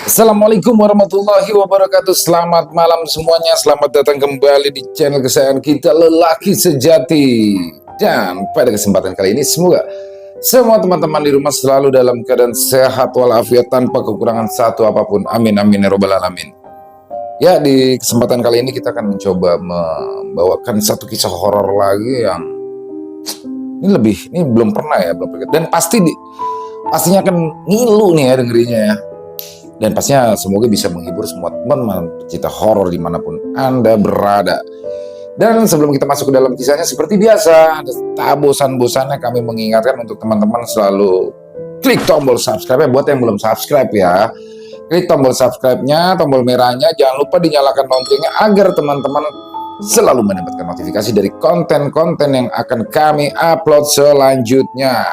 Assalamualaikum warahmatullahi wabarakatuh. Selamat malam semuanya. Selamat datang kembali di channel kesayangan kita, Lelaki Sejati. Dan pada kesempatan kali ini semoga semua teman-teman di rumah selalu dalam keadaan sehat walafiat tanpa kekurangan satu apapun. Amin amin ya robbal alamin. Ya, di kesempatan kali ini kita akan mencoba membawakan satu kisah horor lagi yang ini belum pernah ya, belum pernah. Dan pastinya akan ngilu nih ya dengerinnya ya. Dan pastinya semoga bisa menghibur semua teman-teman pecinta horor dimanapun Anda berada. Dan sebelum kita masuk ke dalam kisahnya, seperti biasa, tak bosan-bosannya kami mengingatkan untuk teman-teman selalu klik tombol subscribe. Buat yang belum subscribe ya, klik tombol subscribe-nya, tombol merahnya. Jangan lupa dinyalakan loncengnya agar teman-teman selalu mendapatkan notifikasi dari konten-konten yang akan kami upload selanjutnya.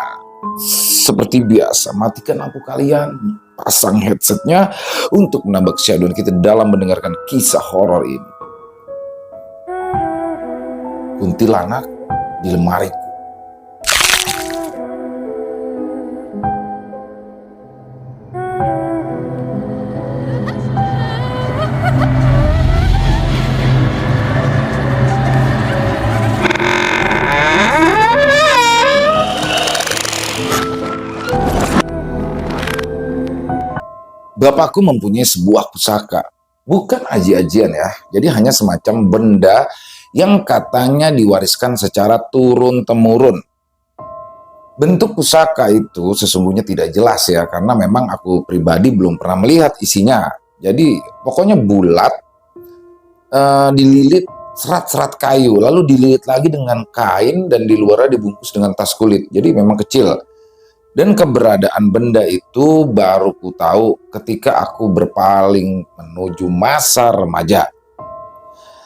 Seperti biasa, matikan lampu kalian, pasang headsetnya untuk menambah kesyahduan kita dalam mendengarkan kisah horor ini. Kuntilanak di lemariku. Bapakku mempunyai sebuah pusaka, bukan aji-ajian ya, jadi hanya semacam benda yang katanya diwariskan secara turun-temurun. Bentuk pusaka itu sesungguhnya tidak jelas ya, karena memang aku pribadi belum pernah melihat isinya. Jadi pokoknya bulat, dililit serat-serat kayu, lalu dililit lagi dengan kain dan di luarnya dibungkus dengan tas kulit. Jadi memang kecil. Dan keberadaan benda itu baru ku tahu ketika aku berpaling menuju masa remaja.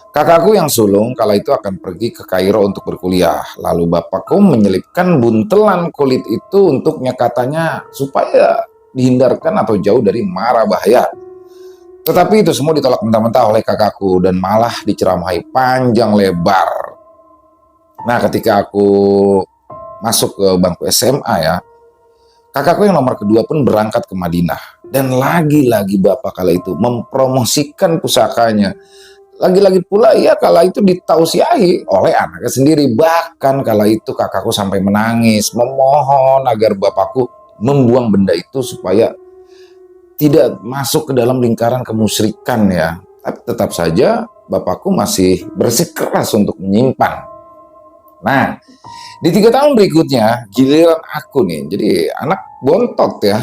Kakakku yang sulung kala itu akan pergi ke Kairo untuk berkuliah. Lalu bapakku menyelipkan buntelan kulit itu untuknya, katanya supaya dihindarkan atau jauh dari mara bahaya. Tetapi itu semua ditolak mentah-mentah oleh kakakku dan malah diceramahi panjang lebar. Nah, ketika aku masuk ke bangku SMA ya, kakakku yang nomor kedua pun berangkat ke Madinah. Dan lagi-lagi bapak kala itu mempromosikan pusakanya. Lagi-lagi pula ya kala itu ditausiahi oleh anaknya sendiri. Bahkan kala itu kakakku sampai menangis, memohon agar bapakku membuang benda itu supaya tidak masuk ke dalam lingkaran kemusyrikan ya. Tapi tetap saja bapakku masih bersikeras untuk menyimpan. Nah, di 3 tahun berikutnya, giliran aku nih, jadi anak bontot ya.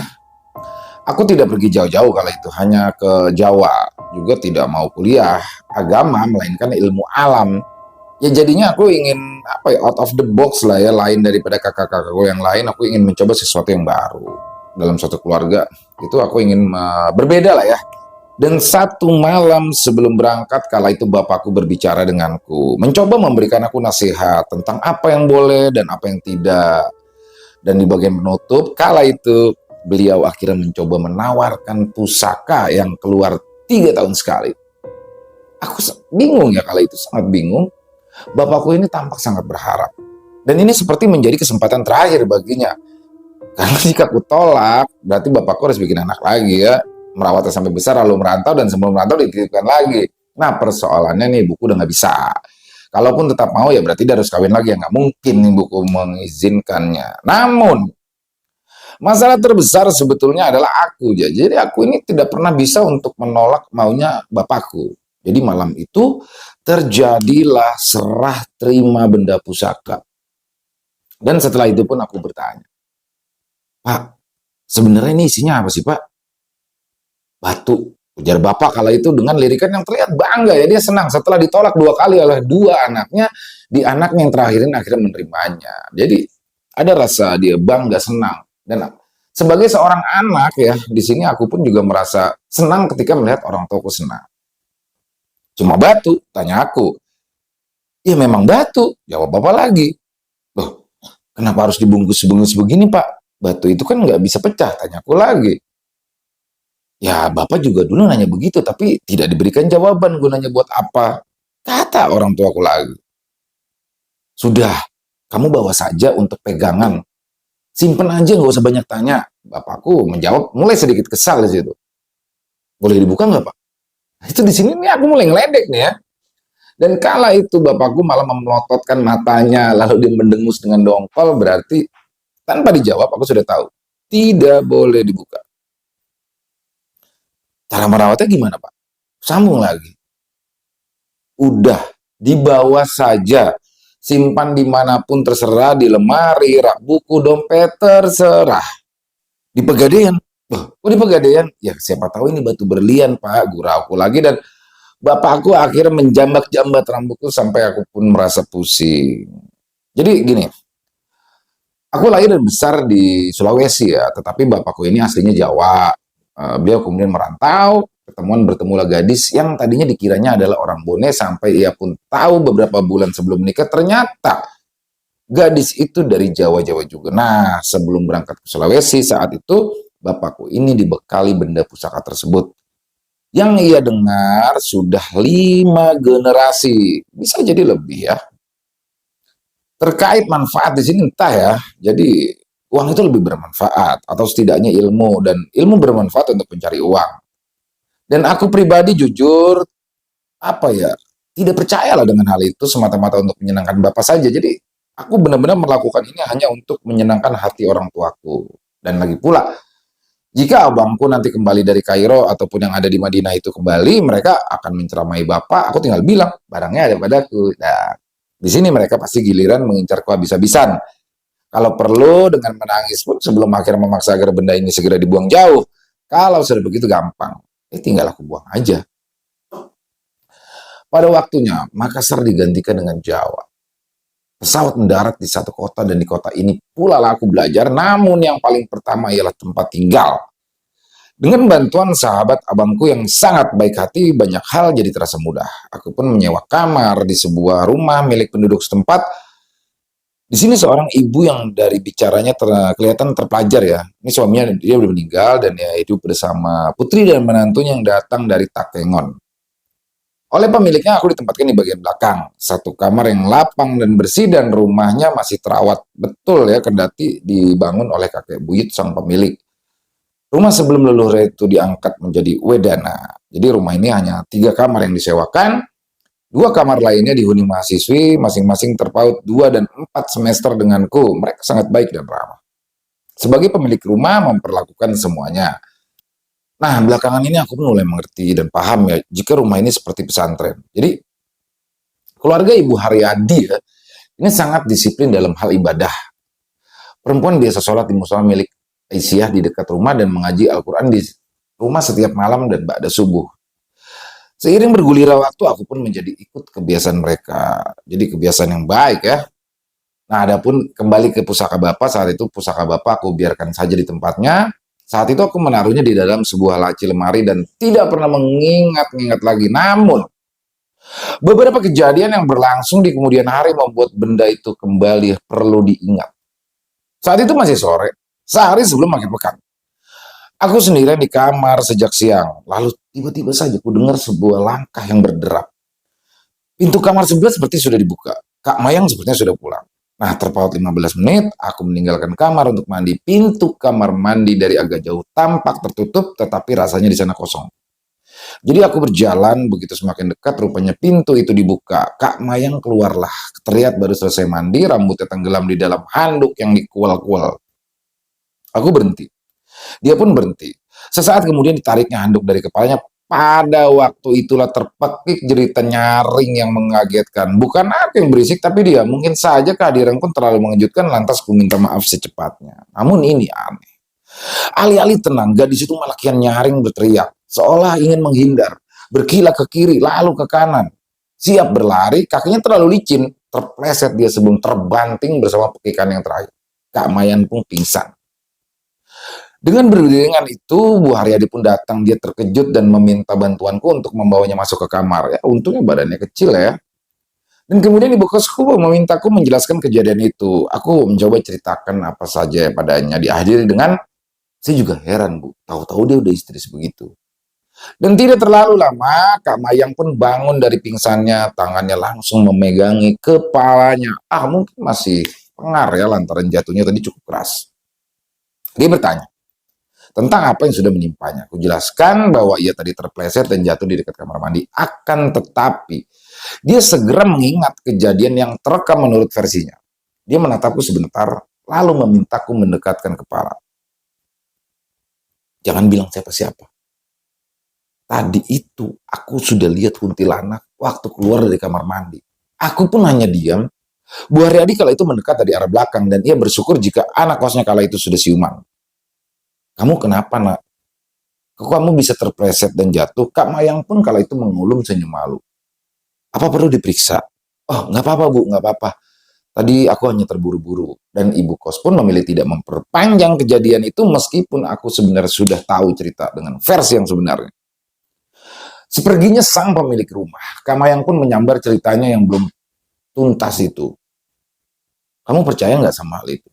Aku tidak pergi jauh-jauh kala itu, hanya ke Jawa. Juga tidak mau kuliah agama, melainkan ilmu alam. Ya jadinya aku ingin, out of the box lah ya, lain daripada kakak-kakakku yang lain. Aku ingin mencoba sesuatu yang baru. Dalam suatu keluarga, itu aku ingin berbeda lah ya. Dan satu malam sebelum berangkat, kala itu bapakku berbicara denganku, mencoba memberikan aku nasihat tentang apa yang boleh dan apa yang tidak. Dan di bagian penutup, kala itu beliau akhirnya mencoba menawarkan pusaka yang keluar 3 tahun sekali. Aku bingung ya kala itu, sangat bingung. Bapakku ini tampak sangat berharap. Dan ini seperti menjadi kesempatan terakhir baginya. Karena jika aku tolak, berarti bapakku harus bikin anak lagi ya. Merawatnya sampai besar lalu merantau, dan sebelum merantau dititipkan lagi. Nah, persoalannya nih buku udah nggak bisa. Kalaupun tetap mau ya berarti dia harus kawin lagi, ya nggak mungkin nih buku mengizinkannya. Namun masalah terbesar sebetulnya adalah aku ya. Jadi aku ini tidak pernah bisa untuk menolak maunya bapakku. Jadi malam itu terjadilah serah terima benda pusaka. Dan setelah itu pun aku bertanya, "Pak, sebenarnya ini isinya apa sih, Pak?" "Batu," ujar bapak kala itu dengan lirikan yang terlihat bangga ya. Dia senang setelah ditolak 2 kali oleh 2 anaknya, di anaknya yang terakhirin akhirnya menerimanya. Jadi ada rasa dia bangga, senang. Dan sebagai seorang anak ya, di sini aku pun juga merasa senang ketika melihat orang tuaku senang. "Cuma batu?" tanya aku. "Ya memang batu," jawab bapak lagi. "Loh, kenapa harus dibungkus-bungkus begini, Pak? Batu itu kan nggak bisa pecah," tanyaku lagi. "Ya bapak juga dulu nanya begitu, tapi tidak diberikan jawaban, gunanya buat apa?" kata orang tuaku lagi. "Sudah, kamu bawa saja untuk pegangan. Simpen aja, nggak usah banyak tanya." Bapakku menjawab mulai sedikit kesal di situ. boleh dibuka nggak Pak? Nah, itu di sini nih aku mulai ngeledek nih ya. Dan kala itu bapakku malah memelototkan matanya, lalu dia mendengus dengan dongkol, berarti tanpa dijawab aku sudah tahu. Tidak boleh dibuka. Cara merawatnya gimana Pak? Sambung lagi. Udah, dibawa saja. Simpan dimanapun terserah, di lemari, rak buku, dompet, terserah. Di Pegadaian. Kok di Pegadaian? Ya siapa tahu ini batu berlian Pak, gurauku lagi. Dan bapakku akhirnya menjambak-jambat rambutku sampai aku pun merasa pusing. Jadi gini, aku lahir dan besar di Sulawesi ya, tetapi bapakku ini aslinya Jawa. Beliau kemudian merantau, bertemulah gadis yang tadinya dikiranya adalah orang Bone, sampai ia pun tahu beberapa bulan sebelum menikah ternyata gadis itu dari Jawa-Jawa juga. Nah, sebelum berangkat ke Sulawesi saat itu, bapakku ini dibekali benda pusaka tersebut. Yang ia dengar sudah 5 generasi, bisa jadi lebih ya. Terkait manfaat di sini entah ya. Jadi uang itu lebih bermanfaat atau setidaknya ilmu, dan ilmu bermanfaat untuk mencari uang. Dan aku pribadi jujur apa ya, tidak percayalah dengan hal itu semata-mata untuk menyenangkan bapak saja. Jadi aku benar-benar melakukan ini hanya untuk menyenangkan hati orang tuaku. Dan lagi pula, jika abangku nanti kembali dari Kairo ataupun yang ada di Madinah itu kembali, mereka akan menceramai bapak, aku tinggal bilang, barangnya ada padaku. Nah, di sini mereka pasti giliran mengincarku habis-habisan. Kalau perlu dengan menangis pun sebelum akhirnya memaksa agar benda ini segera dibuang jauh. Kalau sudah begitu gampang, tinggal aku buang aja. Pada waktunya, Makassar digantikan dengan Jawa. Pesawat mendarat di satu kota, dan di kota ini pula lah aku belajar, namun yang paling pertama ialah tempat tinggal. Dengan bantuan sahabat abangku yang sangat baik hati, banyak hal jadi terasa mudah. Aku pun menyewa kamar di sebuah rumah milik penduduk setempat. Di sini seorang ibu yang dari bicaranya kelihatan terpelajar ya. Ini suaminya, dia udah meninggal, dan ya hidup bersama putri dan menantunya yang datang dari Takengon. Oleh pemiliknya aku ditempatkan di bagian belakang, satu kamar yang lapang dan bersih, dan rumahnya masih terawat betul ya, kendati dibangun oleh kakek buyut sang pemilik. Rumah sebelum leluhur itu diangkat menjadi wedana. Jadi rumah ini hanya 3 kamar yang disewakan, 2 kamar lainnya dihuni mahasiswi, masing-masing terpaut 2 dan 4 semester denganku. Mereka sangat baik dan ramah. Sebagai pemilik rumah memperlakukan semuanya. Nah, belakangan ini aku mulai mengerti dan paham ya, jika rumah ini seperti pesantren. Jadi, keluarga Ibu Haryadi ya, ini sangat disiplin dalam hal ibadah. Perempuan biasa sholat di musola milik Aisyah di dekat rumah dan mengaji Al-Quran di rumah setiap malam dan ba'da subuh. Seiring bergulirnya waktu, aku pun menjadi ikut kebiasaan mereka. Jadi kebiasaan yang baik ya. Nah, adapun kembali ke pusaka Bapak, saat itu pusaka Bapak aku biarkan saja di tempatnya. Saat itu aku menaruhnya di dalam sebuah laci lemari dan tidak pernah mengingat-ingat lagi. Namun, beberapa kejadian yang berlangsung di kemudian hari membuat benda itu kembali perlu diingat. Saat itu masih sore, sehari sebelum akhir pekan. Aku sendirian di kamar sejak siang, lalu tiba-tiba saja ku dengar sebuah langkah yang berderap. Pintu kamar sebelah seperti sudah dibuka. Kak Mayang sepertinya sudah pulang. Nah, terpaut 15 menit, aku meninggalkan kamar untuk mandi. Pintu kamar mandi dari agak jauh tampak tertutup, tetapi rasanya di sana kosong. Jadi aku berjalan, begitu semakin dekat, rupanya pintu itu dibuka. Kak Mayang keluarlah, terlihat baru selesai mandi, rambutnya tenggelam di dalam handuk yang dikual-kual. Aku berhenti. Dia pun berhenti. Sesaat kemudian ditariknya handuk dari kepalanya. Pada waktu itulah terpekik jeritan nyaring yang mengagetkan. Bukan aku yang berisik, tapi dia. Mungkin saja kehadiran pun terlalu mengejutkan, lantas ku minta maaf secepatnya. Namun ini aneh. Alih-alih tenang, gadis itu malah kian nyaring berteriak, seolah ingin menghindar. Berkilat ke kiri, lalu ke kanan. Siap berlari, kakinya terlalu licin. Terpleset dia sebelum terbanting bersama pekikan yang terakhir. Kak Mayan pun pingsan. Dengan beriringan itu, Bu Haryadi pun datang. Dia terkejut dan meminta bantuanku untuk membawanya masuk ke kamar. Ya, untungnya badannya kecil ya. Dan kemudian ibu kosku memintaku menjelaskan kejadian itu. Aku mencoba ceritakan apa saja padanya. Diakhiri dengan, saya juga heran Bu, tahu-tahu dia udah istri sebegitu. Dan tidak terlalu lama, Kak Mayang pun bangun dari pingsannya. Tangannya langsung memegangi kepalanya. Mungkin masih pengar ya, lantaran jatuhnya tadi cukup keras. Dia bertanya, tentang apa yang sudah menimpanya. Aku jelaskan bahwa ia tadi terpleset dan jatuh di dekat kamar mandi. Akan tetapi, dia segera mengingat kejadian yang terekam menurut versinya. Dia menatapku sebentar, lalu memintaku mendekatkan kepala. Jangan bilang siapa-siapa. Tadi itu aku sudah lihat kuntilanak waktu keluar dari kamar mandi. Aku pun hanya diam. Bu Haryadi kala itu mendekat dari arah belakang dan ia bersyukur jika anak kosnya kala itu sudah siuman. Kamu kenapa, nak? Kok kamu bisa terpleset dan jatuh? Kak Mayang pun kala itu mengulum senyum malu. Apa perlu diperiksa? Oh, nggak apa-apa, Bu, nggak apa-apa. Tadi aku hanya terburu-buru. Dan ibu kos pun memilih tidak memperpanjang kejadian itu meskipun aku sebenarnya sudah tahu cerita dengan versi yang sebenarnya. Seperginya sang pemilik rumah, Kak Mayang pun menyambar ceritanya yang belum tuntas itu. Kamu percaya nggak sama hal itu?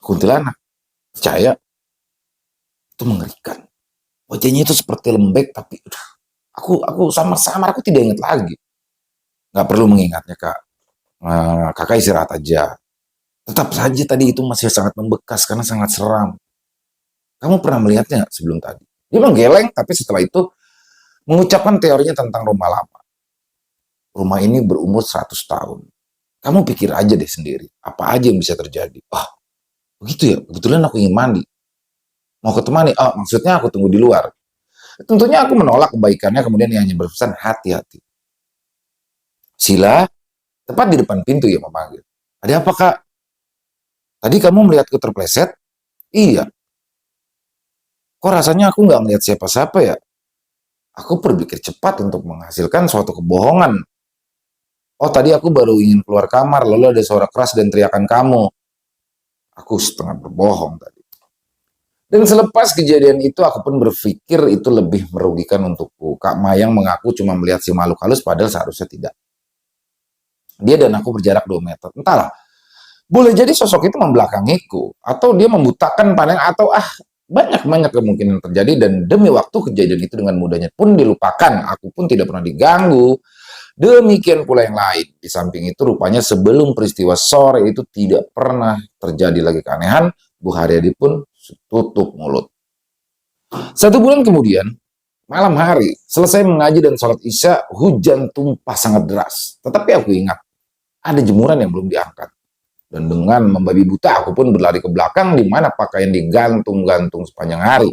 Kuntilanak? Percaya? Itu mengerikan. Wajahnya itu seperti lembek, tapi aku samar-samar, aku tidak ingat lagi. Nggak perlu mengingatnya, Kak. Kakak istirahat aja. Tetap saja tadi itu masih sangat membekas karena sangat seram. Kamu pernah melihatnya sebelum tadi? Dia menggeleng, tapi setelah itu mengucapkan teorinya tentang rumah lama. Rumah ini berumur 100 tahun. Kamu pikir aja deh sendiri, apa aja yang bisa terjadi. Wah, begitu ya, kebetulan aku ingin mandi. Mau ketemani? Oh, maksudnya aku tunggu di luar. Tentunya aku menolak kebaikannya, kemudian ia hanya berpesan hati-hati. Sila, tepat di depan pintu ia memanggil. Ada apa, Kak? Tadi kamu melihatku terpleset? Iya. Kok rasanya aku nggak melihat siapa-siapa ya? Aku berpikir cepat untuk menghasilkan suatu kebohongan. Oh, tadi aku baru ingin keluar kamar, lalu ada suara keras dan teriakan kamu. Aku setengah berbohong tadi. Dan selepas kejadian itu, aku pun berpikir itu lebih merugikan untukku. Kak Mayang mengaku cuma melihat si makhluk halus, padahal seharusnya tidak. Dia dan aku berjarak 2 meter. Entahlah, boleh jadi sosok itu membelakangiku, atau dia membutakan pandang, atau banyak-banyak kemungkinan terjadi, dan demi waktu kejadian itu dengan mudahnya pun dilupakan. Aku pun tidak pernah diganggu. Demikian pula yang lain. Di samping itu rupanya sebelum peristiwa sore itu tidak pernah terjadi lagi keanehan. Bu Haryadi pun tutup mulut. 1 bulan kemudian, malam hari, selesai mengaji dan sholat isya, hujan tumpah sangat deras. Tetapi aku ingat, ada jemuran yang belum diangkat. Dan dengan membabi buta, aku pun berlari ke belakang di mana pakaian digantung-gantung sepanjang hari.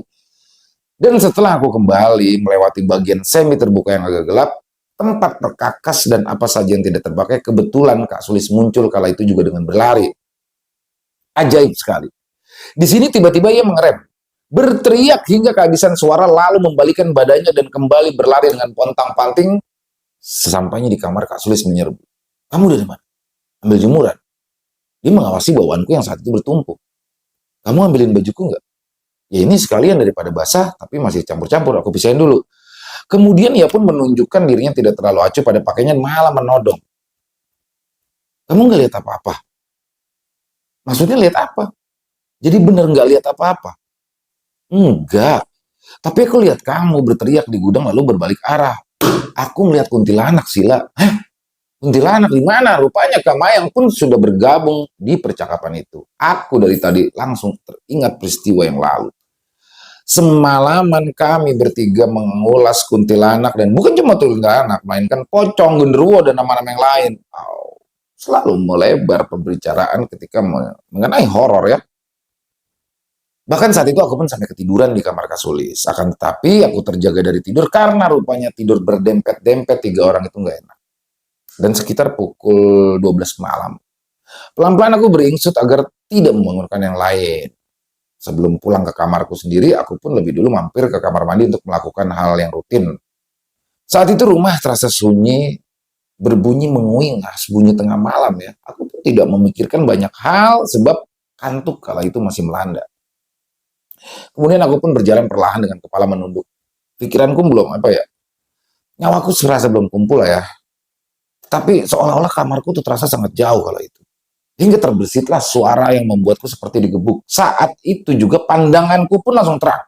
Dan setelah aku kembali melewati bagian semi terbuka yang agak gelap, tempat perkakas dan apa saja yang tidak terpakai, kebetulan Kak Sulis muncul kala itu juga dengan berlari. Ajaib sekali. Di sini tiba-tiba ia mengerem, berteriak hingga kehabisan suara, lalu membalikan badannya dan kembali berlari dengan pontang-panting. Sesampainya di kamar, Kak Sulis menyerbu. Kamu dari mana? Ambil jemuran. Dia mengawasi bawaanku yang saat itu bertumpuk. Kamu ambilin bajuku nggak? Ya ini sekalian daripada basah, tapi masih campur-campur, aku pisahin dulu. Kemudian ia pun menunjukkan dirinya tidak terlalu acuh pada pakainya, malah menodong. Kamu nggak lihat apa-apa? Maksudnya lihat apa? Jadi bener nggak lihat apa-apa? Enggak. Tapi aku lihat kamu berteriak di gudang lalu berbalik arah. Aku melihat kuntilanak, Sila. Hah? Kuntilanak di mana? Rupanya Kak Mayang pun sudah bergabung di percakapan itu. Aku dari tadi langsung teringat peristiwa yang lalu. Semalaman kami bertiga mengulas kuntilanak, dan bukan cuma kuntilanak, melainkan pocong, genderuwo, dan nama-nama yang lain. Selalu melebar pembicaraan ketika mengenai horor ya. Bahkan saat itu aku pun sampai ketiduran di kamar Kak Sulis. Akan tetapi aku terjaga dari tidur karena rupanya tidur berdempet-dempet 3 orang itu nggak enak. Dan sekitar pukul 12 malam, pelan-pelan aku beringsut agar tidak membangunkan yang lain. Sebelum pulang ke kamarku sendiri, aku pun lebih dulu mampir ke kamar mandi untuk melakukan hal yang rutin. Saat itu rumah terasa sunyi, berbunyi menguingas, bunyi tengah malam ya. Aku pun tidak memikirkan banyak hal sebab kantuk kala itu masih melanda. Kemudian aku pun berjalan perlahan dengan kepala menunduk. Pikiranku belum nyawaku serasa belum kumpul lah ya. Tapi seolah-olah kamarku tuh terasa sangat jauh kala itu. Hingga terbesitlah suara yang membuatku seperti digebuk. Saat itu juga pandanganku pun langsung terang.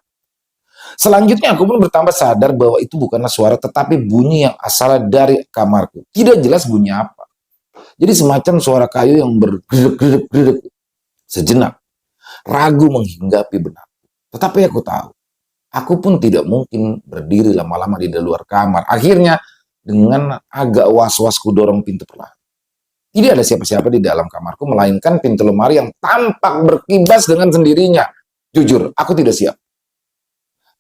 Selanjutnya aku pun bertambah sadar bahwa itu bukanlah suara, tetapi bunyi yang asalnya dari kamarku. Tidak jelas bunyi apa. Jadi semacam suara kayu yang bergedek-gedek. Sejenak, ragu menghinggapi benak. Tetapi aku tahu, aku pun tidak mungkin berdiri lama-lama di luar kamar. Akhirnya dengan agak was-was ku dorong pintu perlahan. Tidak ada siapa-siapa di dalam kamarku, melainkan pintu lemari yang tampak berkibas dengan sendirinya. Jujur, aku tidak siap.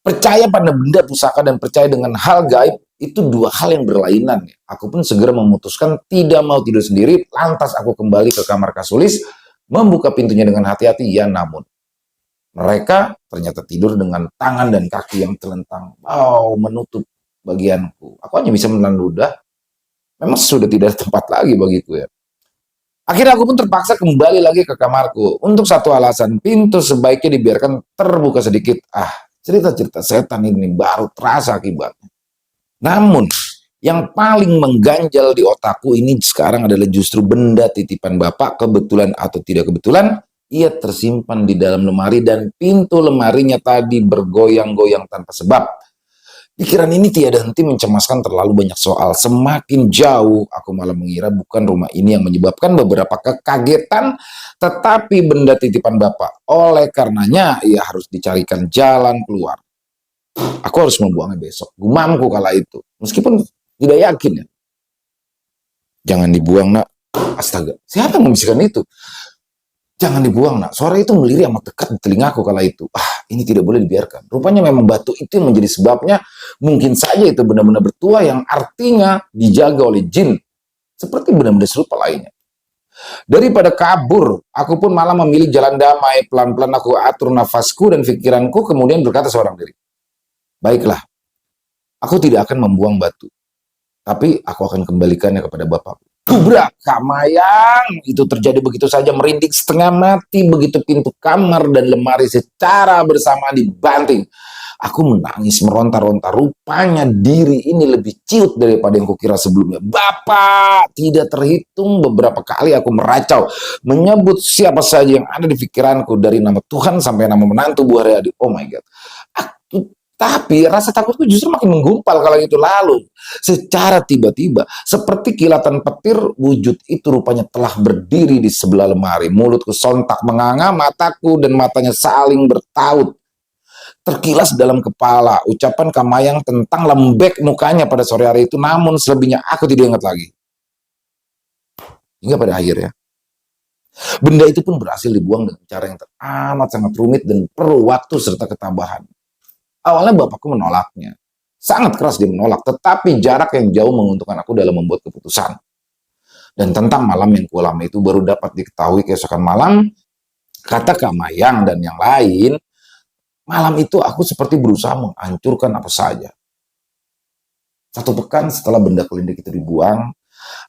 Percaya pada benda pusaka dan percaya dengan hal gaib itu dua hal yang berlainan. Aku pun segera memutuskan tidak mau tidur sendiri, lantas aku kembali ke kamar Kasulis, membuka pintunya dengan hati-hati, ya namun mereka ternyata tidur dengan tangan dan kaki yang telentang, menutup bagianku. Aku hanya bisa menelan ludah, memang sudah tidak ada tempat lagi bagiku ya. Akhirnya aku pun terpaksa kembali lagi ke kamarku. Untuk satu alasan, pintu sebaiknya dibiarkan terbuka sedikit. Cerita-cerita setan ini baru terasa akibatnya. Namun, yang paling mengganjal di otakku ini sekarang adalah justru benda titipan Bapak, kebetulan atau tidak kebetulan, ia tersimpan di dalam lemari dan pintu lemarinya tadi bergoyang-goyang tanpa sebab. Pikiran ini tiada henti mencemaskan terlalu banyak soal. Semakin jauh, aku malah mengira bukan rumah ini yang menyebabkan beberapa kekagetan, tetapi benda titipan Bapak. Oleh karenanya, ia harus dicarikan jalan keluar. Aku harus membuangnya besok. Gumamku kala itu. Meskipun tidak yakin ya. Jangan dibuang, nak. Astaga, siapa yang membisikkan itu? Jangan dibuang, nak. Suara itu melirik amat dekat di telingaku kala itu. Ini tidak boleh dibiarkan. Rupanya memang batu itu yang menjadi sebabnya. Mungkin saja itu benda-benda bertua yang artinya dijaga oleh jin. Seperti benda-benda serupa lainnya. Daripada kabur, aku pun malah memilih jalan damai. Pelan-pelan aku atur nafasku dan pikiranku, kemudian berkata seorang diri. Baiklah, aku tidak akan membuang batu. Tapi aku akan kembalikannya kepada Bapakku. Gubrak, Kamayang! Itu terjadi begitu saja, merinding setengah mati begitu pintu kamar dan lemari secara bersamaan dibanting. Aku menangis meronta-ronta. Rupanya diri ini lebih ciut daripada yang kukira sebelumnya. Bapak! Tidak terhitung beberapa kali aku meracau, menyebut siapa saja yang ada di pikiranku, dari nama Tuhan sampai nama menantu Bu Haryadi. Oh my God. Tapi rasa takutku justru makin menggumpal kalau itu lalu. Secara tiba-tiba, seperti kilatan petir, wujud itu rupanya telah berdiri di sebelah lemari. Mulutku sontak menganga, mataku dan matanya saling bertaut. Terkilas dalam kepala ucapan Kamayang tentang lembek mukanya pada sore hari itu, namun selebihnya aku tidak ingat lagi. Hingga pada akhirnya, benda itu pun berhasil dibuang dengan cara yang teramat sangat rumit dan perlu waktu serta ketabahan. Awalnya bapakku menolaknya. Sangat keras dia menolak, tetapi jarak yang jauh menguntungkan aku dalam membuat keputusan. Dan tentang malam yang kualami itu baru dapat diketahui keesokan malam, kata Kamayang dan yang lain, malam itu aku seperti berusaha menghancurkan apa saja. 1 pekan setelah benda kelindik itu dibuang,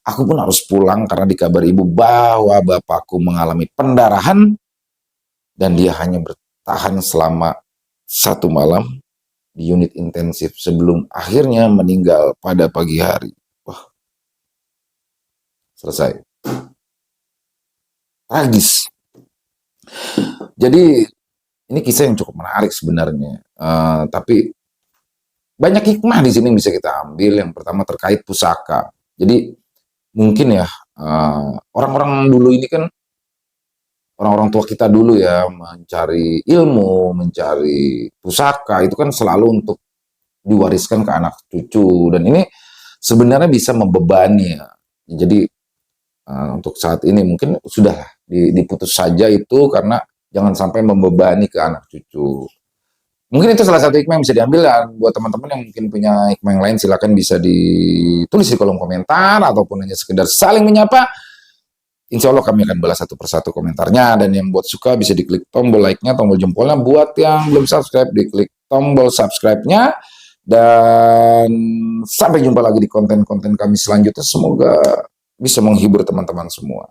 aku pun harus pulang karena dikabari ibu bahwa bapakku mengalami pendarahan dan dia hanya bertahan selama 1 malam di unit intensif sebelum akhirnya meninggal pada pagi hari. Wah, selesai. Tragis. Jadi ini kisah yang cukup menarik sebenarnya, tapi banyak hikmah di sini yang bisa kita ambil. Yang pertama terkait pusaka. Jadi mungkin ya orang-orang dulu ini kan, orang-orang tua kita dulu ya, mencari ilmu, mencari pusaka, itu kan selalu untuk diwariskan ke anak cucu. Dan ini sebenarnya bisa membebani ya. Jadi untuk saat ini mungkin sudah diputus saja itu, karena jangan sampai membebani ke anak cucu. Mungkin itu salah satu hikmah yang bisa diambil. Dan buat teman-teman yang mungkin punya hikmah yang lain, silakan bisa ditulis di kolom komentar, ataupun hanya sekedar saling menyapa. Insya Allah kami akan balas satu persatu komentarnya. Dan yang buat suka bisa diklik tombol like-nya, tombol jempolnya. Buat yang belum subscribe, diklik tombol subscribe-nya. Dan sampai jumpa lagi di konten-konten kami selanjutnya. Semoga bisa menghibur teman-teman semua.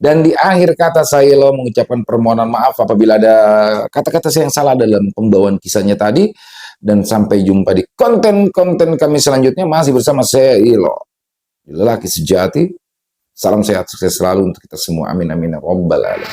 Dan di akhir kata saya mengucapkan permohonan maaf apabila ada kata-kata saya yang salah dalam pembawaan kisahnya tadi. Dan sampai jumpa di konten-konten kami selanjutnya. Masih bersama saya Ilo, lelaki sejati. Salam sehat, sukses selalu untuk kita semua. Amin, amin, ya rabbal alamin.